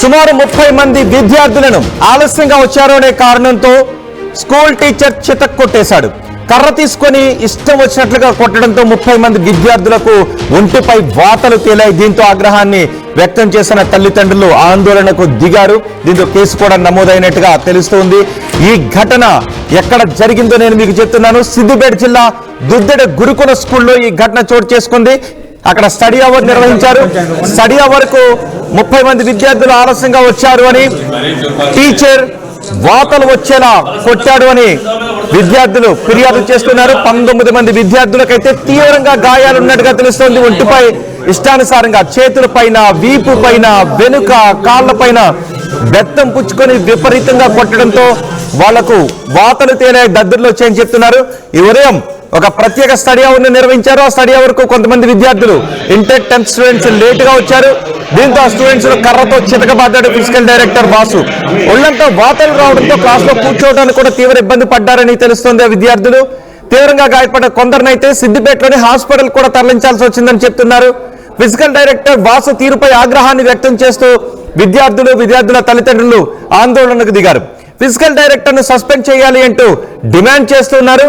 సుమారు 30 మంది విద్యార్థులను ఆలస్యంగా వచ్చారు అనే కారణంతో స్కూల్ టీచర్ చితక్కొట్టేశాడు. కర్ర తీసుకొని ఇష్టం వచ్చినట్లుగా కొట్టడంతో 30 మంది విద్యార్థులకు ఒంటిపై వాతలు తేలాయి. దీంతో ఆగ్రహాన్ని వ్యక్తం చేసిన తల్లిదండ్రులు ఆందోళనకు దిగారు. దీంతో కేసు కూడా నమోదైనట్టుగా తెలుస్తోంది. ఈ ఘటన ఎక్కడ జరిగిందో నేను మీకు చెప్తున్నాను. సిద్దిపేట జిల్లా దుద్దెడ గురుకుల స్కూల్లో ఈ ఘటన చోటు చేసుకుంది. అక్కడ స్టడీ అవర్ నిర్వహించారు. స్టడీ అవర్ కు 30 మంది విద్యార్థులు ఆలస్యంగా వచ్చారు అని, టీచర్ వాతలు వచ్చేలా కొట్టాడు అని విద్యార్థులు ఫిర్యాదు చేస్తున్నారు. 19 మంది విద్యార్థులకైతే తీవ్రంగా గాయాలున్నట్టుగా తెలుస్తోంది. ఒంటిపై ఇష్టానుసారంగా చేతుల పైన, వీపు పైన, వెనుక, కాళ్ల పైన బెత్తం పుచ్చుకొని విపరీతంగా కొట్టడంతో వాళ్లకు వాతలు తేలే దద్దుర్లు వచ్చాయని చెప్తున్నారు. ఈ ఉదయం ఒక ప్రత్యేక స్టడీ అవర్ ని నిర్వహించారు. ఆ స్టడీ అవర్ కు కొంతమంది విద్యార్థులు ఇంటర్ 10th స్టూడెంట్స్ లేటుగా వచ్చారు. దీంతో ఆ స్టూడెంట్స్ కర్రతో చితకబాదాడు ఫిజికల్ డైరెక్టర్ బాసు. ఒళ్లంతా వాతలు రావడంతో క్లాస్ లో కూర్చోవడానికి కూడా తీవ్ర ఇబ్బంది పడ్డారని తెలుస్తోంది. ఆ విద్యార్థులు తీవ్రంగా గాయపడ్డ కొందరినైతే సిద్దిపేటలోని హాస్పిటల్ కూడా తరలించాల్సి వచ్చిందని చెప్తున్నారు. ఫిజికల్ డైరెక్టర్ బాసు తీరుపై ఆగ్రహాన్ని వ్యక్తం చేస్తూ విద్యార్థుల తల్లిదండ్రులు ఆందోళనకు దిగారు. ఫిజికల్ డైరెక్టర్ ను సస్పెండ్ చేయాలి అంటూ డిమాండ్ చేస్తున్నారు.